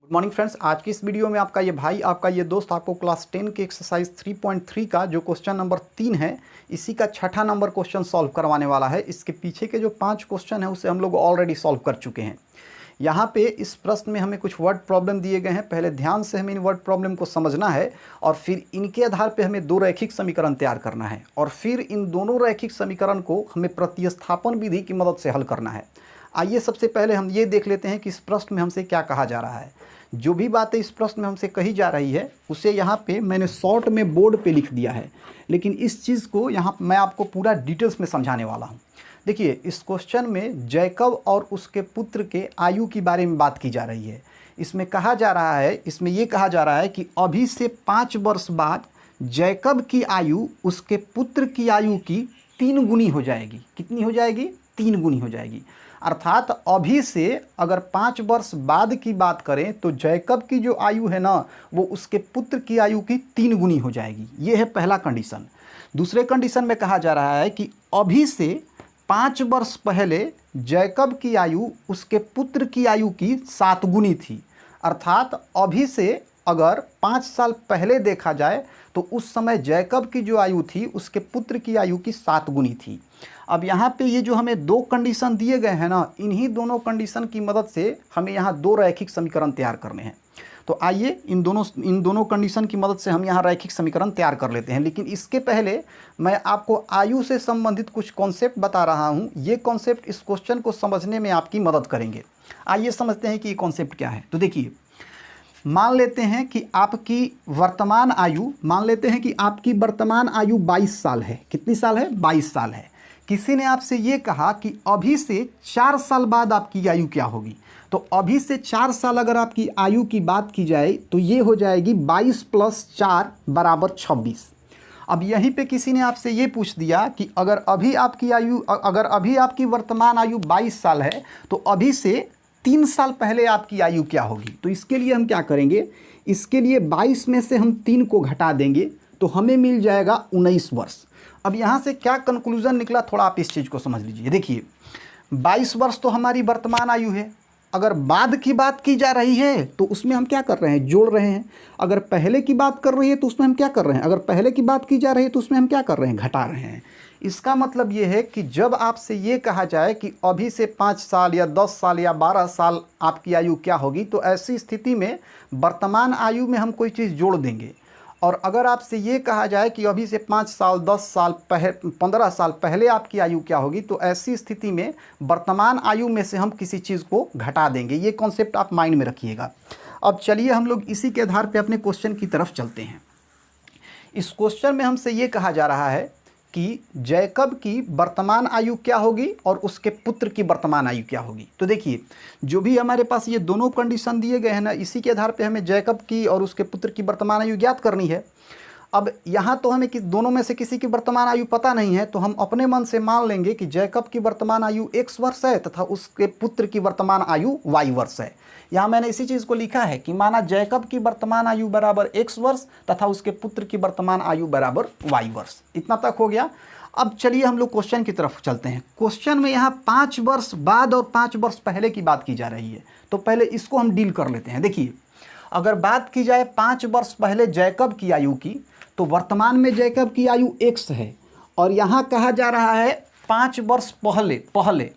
Good morning friends. आज की इस वीडियो में आपका ये भाई, आपका ये दोस्त आपको क्लास 10 के एक्सरसाइज 3.3 का जो क्वेश्चन नंबर 3 है, इसी का छठा नंबर क्वेश्चन सॉल्व करवाने वाला है। इसके पीछे के जो 5 क्वेश्चन हैं उसे हम लोग ऑलरेडी सॉल्व कर चुके हैं। यहाँ पे इस प्रश्न में हमें कुछ वर्ड प्रॉब्लम दिए गए हैं। पहले ध्यान से हमें इन वर्ड प्रॉब्लम को समझना है और फिर इनके आधार पे हमें दो रैखिक समीकरण तैयार करना है और फिर इन दोनों रैखिक समीकरण को हमें प्रतिस्थापन विधि की मदद से हल करना है। आइए सबसे पहले हम ये देख लेते हैं कि इस प्रश्न में हमसे क्या कहा जा रहा है। जो भी बातें इस प्रश्न में हमसे कही जा रही है उसे यहाँ पे मैंने शॉर्ट में बोर्ड पे लिख दिया है, लेकिन इस चीज़ को यहाँ मैं आपको पूरा डिटेल्स में समझाने वाला हूँ। देखिए, इस क्वेश्चन में जैकब और उसके पुत्र के आयु के बारे में बात की जा रही है। इसमें कहा जा रहा है, इसमें ये कहा जा रहा है कि अभी से 5 वर्ष बाद जैकब की आयु उसके पुत्र की आयु की 3 गुनी हो जाएगी। कितनी हो जाएगी? 3 गुनी हो जाएगी। अर्थात अभी से अगर 5 वर्ष बाद की बात करें तो जैकब की जो आयु है ना, वो उसके पुत्र की आयु की 3 गुनी हो जाएगी। ये है पहला कंडीशन। दूसरे कंडीशन में कहा जा रहा है कि अभी से 5 वर्ष पहले जैकब की आयु उसके पुत्र की आयु की 7 गुनी थी। अर्थात अभी से अगर 5 साल पहले देखा जाए तो उस समय जैकब की जो आयु थी उसके पुत्र की आयु की 7 गुनी थी। अब यहाँ पे ये जो हमें दो कंडीशन दिए गए हैं ना, इन्हीं दोनों कंडीशन की मदद से हमें यहाँ दो रैखिक समीकरण तैयार करने हैं। तो आइए इन दोनों कंडीशन की मदद से हम यहाँ रैखिक समीकरण तैयार कर लेते हैं। लेकिन इसके पहले मैं आपको आयु से संबंधित कुछ कॉन्सेप्ट बता रहा हूँ। ये कॉन्सेप्ट इस क्वेश्चन को समझने में आपकी मदद करेंगे। आइए समझते हैं कि ये कॉन्सेप्ट क्या है। तो देखिए, मान लेते हैं कि आपकी वर्तमान आयु 22 साल है। कितनी साल है? 22 साल है। किसी ने आपसे ये कहा कि अभी से 4 साल बाद आपकी आयु क्या होगी। तो अभी से 4 साल अगर आपकी आयु की बात की जाए तो ये हो जाएगी 22 + 4 = 26। अब यहीं पे किसी ने आपसे ये पूछ दिया कि अगर अभी आपकी वर्तमान आयु 22 साल है तो अभी से 3 साल पहले आपकी आयु क्या होगी। तो इसके लिए हम क्या करेंगे, इसके लिए 22 में से हम 3 को घटा देंगे तो हमें मिल जाएगा 19 वर्ष। अब यहाँ से क्या कंक्लूजन निकला, थोड़ा आप इस चीज़ को समझ लीजिए। देखिए, 22 वर्ष तो हमारी वर्तमान आयु है। अगर बाद की बात की जा रही है तो उसमें हम क्या कर रहे हैं? जोड़ रहे हैं। अगर पहले की बात कर रही है तो उसमें हम क्या कर रहे हैं? अगर पहले की बात की जा रही है तो उसमें हम क्या कर रहे हैं? घटा रहे हैं। इसका मतलब ये है कि जब आपसे ये कहा जाए कि अभी से 5 साल या 10 साल या 12 साल आपकी आयु क्या होगी, तो ऐसी स्थिति में वर्तमान आयु में हम कोई चीज़ जोड़ देंगे। और अगर आपसे ये कहा जाए कि अभी से 5 साल, 10 साल 15 साल पहले आपकी आयु क्या होगी, तो ऐसी स्थिति में वर्तमान आयु में से हम किसी चीज़ को घटा देंगे। ये कॉन्सेप्ट आप माइंड में रखिएगा। अब चलिए हम लोग इसी के आधार पे अपने क्वेश्चन की तरफ चलते हैं। इस क्वेश्चन में हमसे ये कहा जा रहा है कि जैकब की वर्तमान आयु क्या होगी और उसके पुत्र की वर्तमान आयु क्या होगी। तो देखिए, जो भी हमारे पास ये दोनों कंडीशन दिए गए हैं ना, इसी के आधार पे हमें जैकब की और उसके पुत्र की वर्तमान आयु ज्ञात करनी है। अब यहाँ तो हमें दोनों में से किसी की वर्तमान आयु पता नहीं है, तो हम अपने मन से मान लेंगे कि जैकब की वर्तमान आयु x वर्ष है तथा उसके पुत्र की वर्तमान आयु y वर्ष है। यहाँ मैंने इसी चीज़ को लिखा है कि माना जैकब की वर्तमान आयु बराबर x वर्ष तथा उसके पुत्र की वर्तमान आयु बराबर y वर्ष। इतना तक हो गया। अब चलिए हम लोग क्वेश्चन की तरफ चलते हैं। क्वेश्चन में यहाँ 5 वर्ष बाद और 5 वर्ष पहले की बात की जा रही है, तो पहले इसको हम डील कर लेते हैं। देखिए, अगर बात की जाए 5 वर्ष पहले जैकब की आयु की, तो वर्तमान में जैकब की आयु x है और यहाँ कहा जा रहा है 5 वर्ष पहले।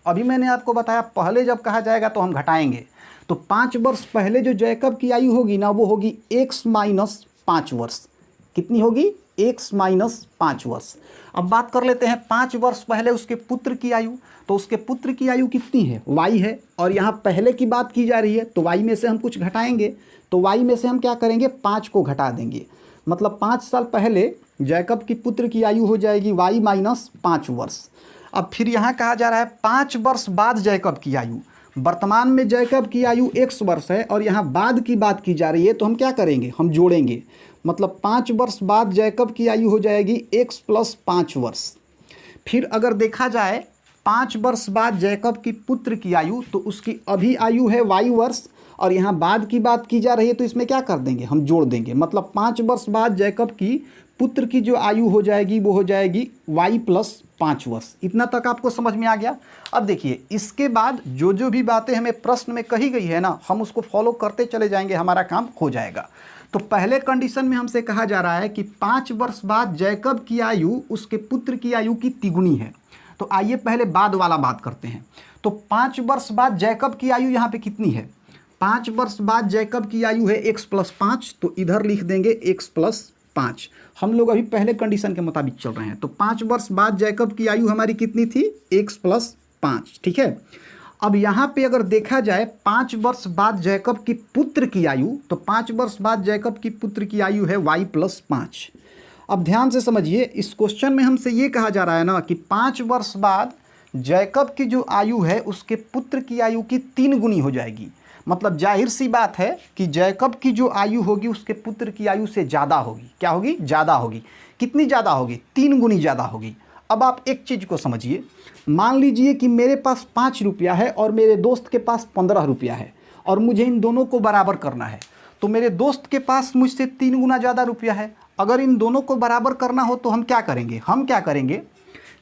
अभी मैंने आपको बताया पहले जब कहा जाएगा तो हम घटाएंगे। तो 5 वर्ष पहले जो जैकब की आयु होगी ना, वो होगी x - 5 वर्ष। कितनी होगी? x - 5 वर्ष। अब बात कर लेते हैं 5 वर्ष पहले उसके पुत्र की आयु। तो उसके पुत्र की आयु कितनी है? y है। और यहाँ पहले की बात की जा रही है तो y में से हम कुछ घटाएंगे। तो y में से हम क्या करेंगे? 5 को घटा देंगे। मतलब 5 साल पहले जैकब की पुत्र की आयु हो जाएगी y - 5 वर्ष। अब फिर यहाँ कहा जा रहा है 5 वर्ष बाद जैकब की आयु। वर्तमान में जैकब की आयु x वर्ष है और यहाँ बाद की बात की जा रही है, तो हम क्या करेंगे? हम जोड़ेंगे। मतलब 5 वर्ष बाद जैकब की आयु हो जाएगी x + 5 वर्ष। फिर अगर देखा जाए 5 वर्ष बाद जैकब की पुत्र की आयु, तो उसकी अभी आयु है y वर्ष और यहाँ बाद की बात की जा रही है, तो इसमें क्या कर देंगे, हम जोड़ देंगे। मतलब 5 वर्ष बाद जैकब की पुत्र की जो आयु हो जाएगी वो हो जाएगी y प्लस 5 वर्ष। इतना तक आपको समझ में आ गया। अब देखिए इसके बाद जो जो भी बातें हमें प्रश्न में कही गई है ना, हम उसको फॉलो करते चले जाएंगे, हमारा काम हो जाएगा। तो पहले कंडीशन में हमसे कहा जा रहा है कि 5 वर्ष बाद जैकब की आयु उसके पुत्र की आयु की तिगुनी है। तो आइए पहले बाद वाला बात करते हैं। तो 5 वर्ष बाद जैकब की आयु यहाँ पे कितनी है, 5 वर्ष बाद जैकब की आयु है x प्लस 5, तो इधर लिख देंगे x प्लस 5। हम लोग अभी पहले कंडीशन के मुताबिक चल रहे हैं। तो 5 वर्ष बाद जैकब की आयु हमारी कितनी थी, x प्लस 5, ठीक है। अब यहाँ पे अगर देखा जाए 5 वर्ष बाद जैकब की पुत्र की आयु, तो 5 वर्ष बाद जैकब की पुत्र की आयु है y प्लस 5। अब ध्यान से समझिए, इस क्वेश्चन में हमसे ये कहा जा रहा है ना कि 5 वर्ष बाद जैकब की जो आयु है उसके पुत्र की आयु की 3 गुनी हो जाएगी। मतलब जाहिर सी बात है कि जैकब की जो आयु होगी उसके पुत्र की आयु से ज़्यादा होगी। क्या होगी, ज़्यादा होगी। कितनी ज़्यादा होगी, 3 गुनी ज़्यादा होगी। अब आप एक चीज़ को समझिए, मान लीजिए कि मेरे पास 5 रुपया है और मेरे दोस्त के पास 15 रुपया है और मुझे इन दोनों को बराबर करना है। तो मेरे दोस्त के पास मुझसे 3 गुना ज़्यादा रुपया है। अगर इन दोनों को बराबर करना हो तो हम क्या करेंगे,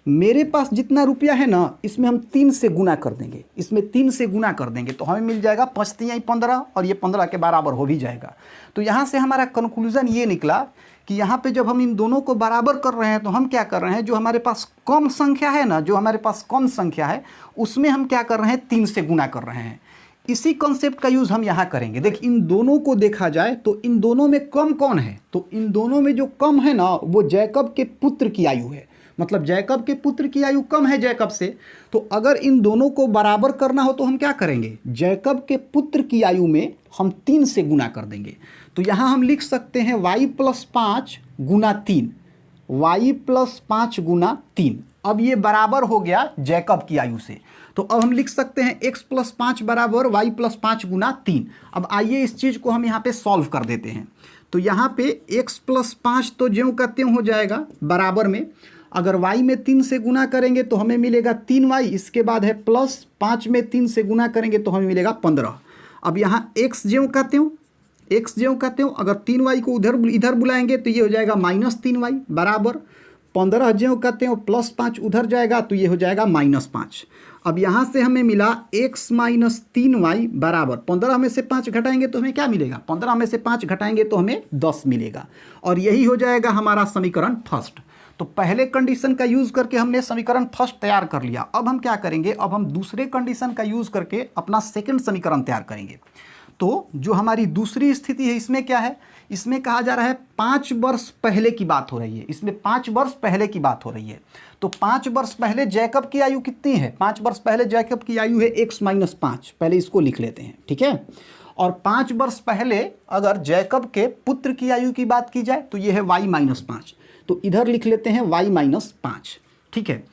मेरे पास जितना रुपया है ना इसमें हम 3 से गुना कर देंगे, इसमें 3 से गुना कर देंगे तो हमें मिल जाएगा 5 तियाई 15 और ये 15 के बराबर हो भी जाएगा। तो यहाँ से हमारा कंक्लूजन ये निकला कि यहाँ पे जब हम इन दोनों को बराबर कर रहे हैं तो हम क्या कर रहे हैं, जो हमारे पास कम संख्या है ना, जो हमारे पास कम संख्या है उसमें हम क्या कर रहे हैं, 3 से गुना कर रहे हैं। इसी कॉन्सेप्ट का यूज़ हम यहाँ करेंगे। देखिए इन दोनों को देखा जाए तो इन दोनों में कम कौन है, तो इन दोनों में जो कम है ना वो जैकब के पुत्र की आयु है। मतलब जैकब के पुत्र की आयु कम है जैकब से। तो अगर इन दोनों को बराबर करना हो तो हम क्या करेंगे, जैकब के पुत्र की आयु में हम 3 से गुना कर देंगे। तो यहाँ हम लिख सकते हैं y प्लस 5 गुना 3, y प्लस 5 गुना 3। अब ये बराबर हो गया जैकब की आयु से। तो अब हम लिख सकते हैं x प्लस 5 बराबर y प्लस 5 गुना 3। अब आइए इस चीज़ को हम यहाँ पे सॉल्व कर देते हैं। तो यहाँ पे x प्लस 5 तो ज्यों का त्यों हो जाएगा बराबर में, अगर y में 3 से गुना करेंगे तो हमें मिलेगा 3y, इसके बाद है प्लस 5 में 3 से गुना करेंगे तो हमें मिलेगा 15। अब यहाँ x ज्यों का त्यों अगर 3y को इधर बुलाएंगे तो ये हो जाएगा -3y बराबर 15 ज्यों का त्यों प्लस 5 उधर जाएगा तो ये हो जाएगा -5। अब यहाँ से हमें मिला x माइनस 3y बराबर 15 में से 5 घटाएंगे तो हमें क्या मिलेगा, 15 में से 5 घटाएंगे तो हमें 10 मिलेगा। और यही हो जाएगा हमारा समीकरण फर्स्ट। तो पहले कंडीशन का यूज़ करके हमने समीकरण फर्स्ट तैयार कर लिया। अब हम क्या करेंगे, अब हम दूसरे कंडीशन का यूज़ करके अपना सेकंड समीकरण तैयार करेंगे। तो जो हमारी दूसरी स्थिति है इसमें क्या है, इसमें कहा जा रहा है 5 वर्ष पहले की बात हो रही है। इसमें 5 वर्ष पहले की बात हो रही है। तो 5 वर्ष पहले जैकब की आयु कितनी है, 5 वर्ष पहले जैकब की आयु है x माइनस 5। पहले इसको लिख लेते हैं, ठीक है। और 5 वर्ष पहले अगर जैकब के पुत्र की आयु की बात की जाए तो ये है y माइनस 5। तो इधर लिख लेते हैं y माइनस 5, ठीक है।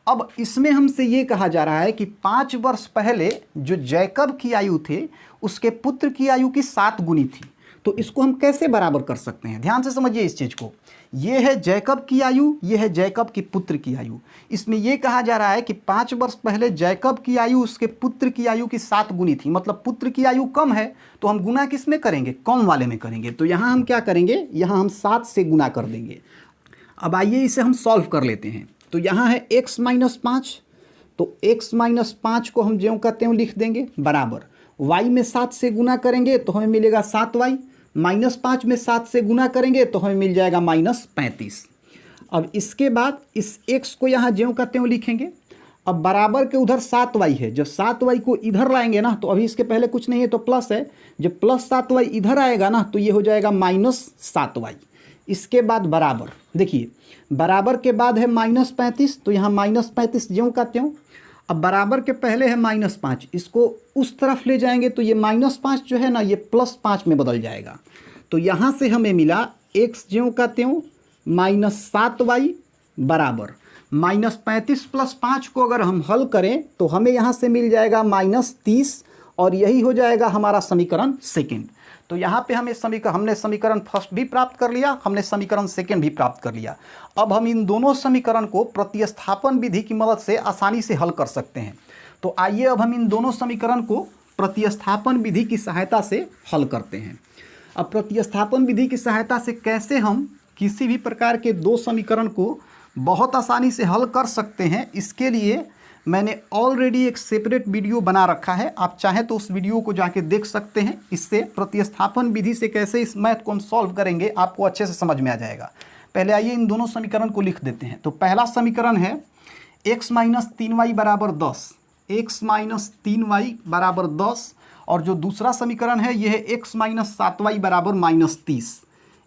अब इसमें हमसे ये कहा जा रहा है कि 5 वर्ष पहले जो जैकब की आयु थे उसके पुत्र की आयु की 7 गुनी थी। तो इसको हम कैसे बराबर कर सकते हैं, ध्यान से समझिए इस चीज़ को। ये है जैकब की आयु, ये है जैकब की पुत्र की आयु। इसमें यह कहा जा रहा है कि 5 वर्ष पहले जैकब की आयु उसके पुत्र की आयु की 7 गुनी थी। मतलब पुत्र की आयु कम है तो हम गुना किस में करेंगे, कम वाले में करेंगे। तो यहाँ हम क्या करेंगे, यहाँ हम 7 से गुना कर देंगे। अब आइए इसे हम सॉल्व कर लेते हैं। तो यहाँ है x माइनस 5, तो x माइनस 5 को हम ज्यों का त्यों लिख देंगे बराबर y में 7 से गुना करेंगे तो हमें मिलेगा 7y, माइनस 5 में 7 से गुना करेंगे तो हमें मिल जाएगा -35। अब इसके बाद इस x को यहाँ ज्यों का त्यों लिखेंगे। अब बराबर के उधर 7y है, जब 7y को इधर लाएंगे ना, तो अभी इसके पहले कुछ नहीं है तो प्लस है, जब प्लस 7y इधर आएगा ना तो ये हो जाएगा -7y। इसके बाद बराबर, देखिए बराबर के बाद है -35, तो यहाँ -35 ज्यों का त्यों। अब बराबर के पहले है -5, इसको उस तरफ ले जाएंगे तो ये -5 जो है ना ये +5 में बदल जाएगा। तो यहाँ से हमें मिला x ज्यों का त्यों -7y बराबर -35 + 5 को अगर हम हल करें तो हमें यहाँ से मिल जाएगा -30, और यही हो जाएगा हमारा समीकरण सेकेंड। तो यहाँ पे हमने समीकरण फर्स्ट भी प्राप्त कर लिया, हमने समीकरण सेकेंड भी प्राप्त कर लिया। अब हम इन दोनों समीकरण को प्रतिस्थापन विधि की मदद से आसानी से हल कर सकते हैं। तो आइए अब हम इन दोनों समीकरण को प्रतिस्थापन विधि की सहायता से हल करते हैं। अब प्रतिस्थापन विधि की सहायता से कैसे हम किसी भी प्रकार के दो समीकरण को बहुत आसानी से हल कर सकते हैं, इसके लिए मैंने ऑलरेडी एक सेपरेट वीडियो बना रखा है। आप चाहें तो उस वीडियो को जाके देख सकते हैं। इससे प्रतिस्थापन विधि से कैसे इस मैथ को हम सॉल्व करेंगे आपको अच्छे से समझ में आ जाएगा। पहले आइए इन दोनों समीकरण को लिख देते हैं। तो पहला समीकरण है x माइनस 3y बराबर 10, x माइनस 3y बराबर 10, और जो दूसरा समीकरण है यह है x माइनस 7y बराबर माइनस 30,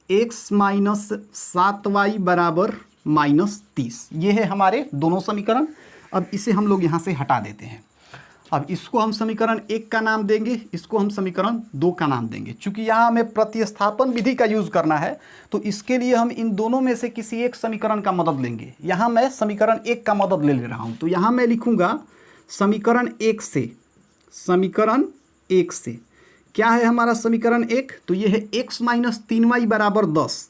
x माइनस 7y बराबर माइनस 30। ये है हमारे दोनों समीकरण। अब इसे हम लोग यहाँ से हटा देते हैं। अब इसको हम समीकरण 1 का नाम देंगे, इसको हम समीकरण 2 का नाम देंगे। चूंकि यहाँ हमें प्रतिस्थापन विधि का यूज़ करना है तो इसके लिए हम इन दोनों में से किसी एक समीकरण का मदद लेंगे। यहाँ मैं समीकरण 1 का मदद ले रहा हूँ। तो यहाँ मैं लिखूँगा समीकरण 1 से, समीकरण 1 से क्या है हमारा समीकरण 1? तो ये है x माइनस 3y बराबर 10,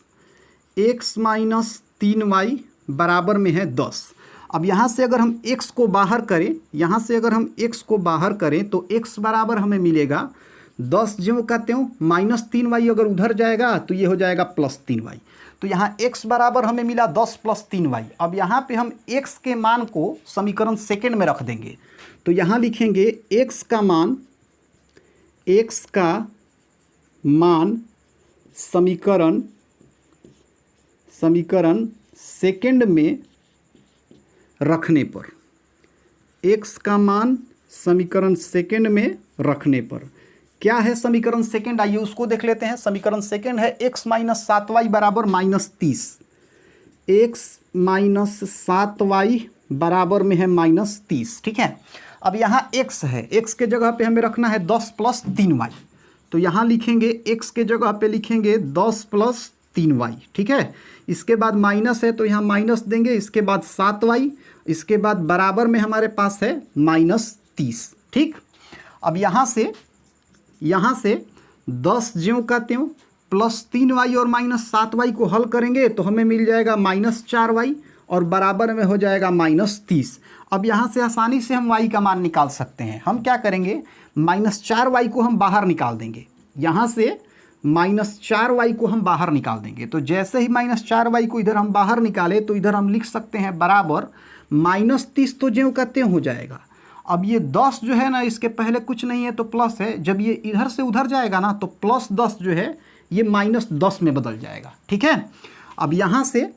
x माइनस 3y बराबर में है 10। अब यहाँ से अगर हम x को बाहर करें, यहाँ से अगर हम x को बाहर करें तो x बराबर हमें मिलेगा 10 ज्यों का त्यों, माइनस 3y अगर उधर जाएगा तो ये हो जाएगा प्लस 3y। तो यहाँ x बराबर हमें मिला 10 प्लस 3y। अब यहाँ पे हम x के मान को समीकरण सेकेंड में रख देंगे। तो यहाँ लिखेंगे x का मान समीकरण सेकेंड में रखने पर, x का मान समीकरण सेकेंड में रखने पर क्या है समीकरण सेकेंड, आइए उसको देख लेते हैं। समीकरण सेकेंड है x माइनस 7y बराबर माइनस 30, x माइनस 7y बराबर में है माइनस 30। ठीक है, अब यहाँ x है, x के जगह पे हमें रखना है 10 प्लस 3y। तो यहाँ लिखेंगे x के जगह पे लिखेंगे 10 प्लस 3y। ठीक है, इसके बाद माइनस है तो यहाँ माइनस देंगे, इसके बाद 7y, इसके बाद बराबर में हमारे पास है माइनस 30। ठीक, अब यहाँ से 10 ज्यों का त्यों प्लस 3y और माइनस 7y को हल करेंगे तो हमें मिल जाएगा माइनस 4y और बराबर में हो जाएगा माइनस 30। अब यहाँ से आसानी से हम y का मान निकाल सकते हैं। हम क्या करेंगे, माइनस 4y को हम बाहर निकाल देंगे। यहाँ से माइनस 4y को हम बाहर निकाल देंगे। तो जैसे ही माइनस 4y को इधर हम बाहर निकाले तो इधर हम लिख सकते हैं बराबर माइनस 30 तो ज्यों का त्यों हो जाएगा। अब ये 10 जो है ना, इसके पहले कुछ नहीं है तो प्लस है, जब ये इधर से उधर जाएगा ना तो प्लस 10 जो है ये माइनस 10 में बदल जाएगा। ठीक है, अब यहाँ से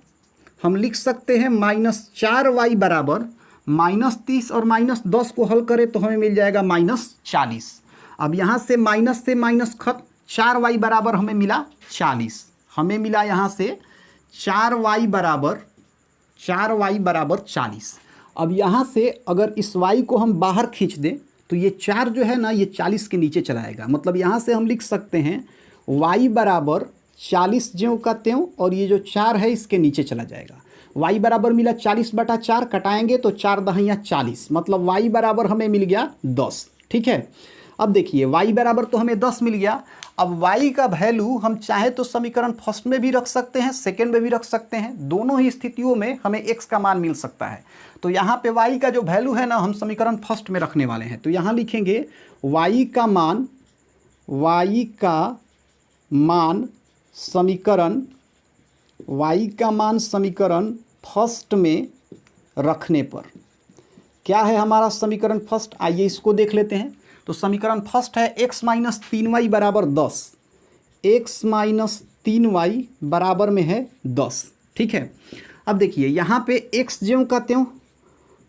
हम लिख सकते हैं माइनस 4y बराबर माइनस 30 और माइनस 10 को हल करें तो हमें मिल जाएगा माइनस 40। अब यहाँ से माइनस खत्म, 4y बराबर हमें मिला 40। हमें मिला यहाँ से 4y बराबर 40। अब यहाँ से अगर इस y को हम बाहर खींच दें तो ये 4 जो है ना ये 40 के नीचे चला आएगा। मतलब यहाँ से हम लिख सकते हैं y बराबर 40 ज्यों का त्यों और ये जो 4 है इसके नीचे चला जाएगा। y बराबर मिला 40/4, कटाएंगे तो 4 दहिया 40, मतलब y बराबर हमें मिल गया 10। ठीक है, अब देखिए y बराबर तो हमें 10 मिल गया। अब y का वैल्यू हम चाहे तो समीकरण फर्स्ट में भी रख सकते हैं, सेकंड में भी रख सकते हैं। दोनों ही स्थितियों में हमें x का मान मिल सकता है। तो यहाँ पे y का जो वैल्यू है ना हम समीकरण फर्स्ट में रखने वाले हैं। तो यहाँ लिखेंगे y का मान समीकरण फर्स्ट में रखने पर क्या है हमारा समीकरण फर्स्ट, आइए इसको देख लेते हैं। तो समीकरण फर्स्ट है x माइनस 3y बराबर 10, x माइनस 3y बराबर में है 10। ठीक है, अब देखिए यहाँ पे x ज्यों का त्यों,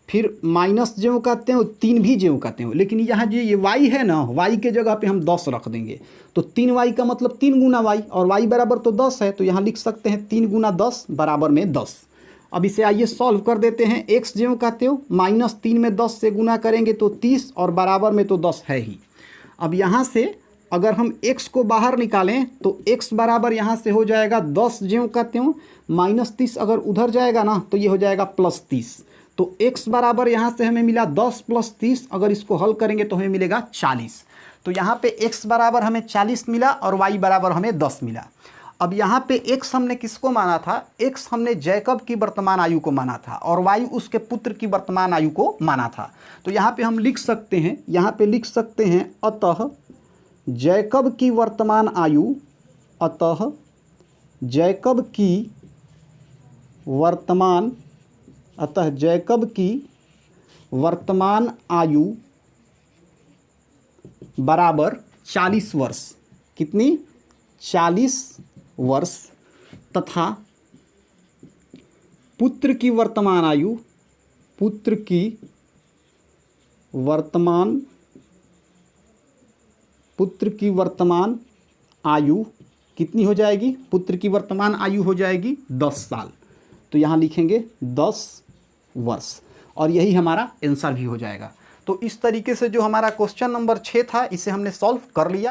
फिर माइनस ज्यों का त्यों, 3 भी ज्यों का त्यों, लेकिन यहाँ जो ये y है ना, y के जगह पे हम 10 रख देंगे। तो 3y का मतलब 3 गुना y, और y बराबर तो 10 है तो यहाँ लिख सकते हैं 3 गुना 10 बराबर में 10। अब इसे आइए सॉल्व कर देते हैं। x ज्यों का त्यों, माइनस 3 में 10 से गुना करेंगे तो 30 और बराबर में तो 10 है ही। अब यहाँ से अगर हम x को बाहर निकालें तो x बराबर यहाँ से हो जाएगा 10 ज्यों का त्यों, माइनस 30 अगर उधर जाएगा ना तो ये हो जाएगा प्लस 30। तो x बराबर यहाँ से हमें मिला 10 प्लस 30, अगर इसको हल करेंगे तो हमें मिलेगा 40। तो यहाँ पे x बराबर हमें 40 मिला और y बराबर हमें 10 मिला। अब यहाँ पे एक्स हमने किसको माना था, एक्स हमने जैकब की वर्तमान आयु को माना था और वाई उसके पुत्र की वर्तमान आयु को माना था। तो यहाँ पे हम लिख सकते हैं, यहाँ पे लिख सकते हैं अतः जैकब की वर्तमान आयु, अतः जैकब की वर्तमान, अतः जैकब की वर्तमान आयु बराबर 40 वर्ष। कितनी? 40 वर्ष। तथा पुत्र की वर्तमान आयु, पुत्र की वर्तमान आयु कितनी हो जाएगी? पुत्र की वर्तमान आयु हो जाएगी 10 साल। तो यहाँ लिखेंगे 10 वर्ष और यही हमारा आंसर भी हो जाएगा। तो इस तरीके से जो हमारा क्वेश्चन नंबर 6 था इसे हमने सॉल्व कर लिया।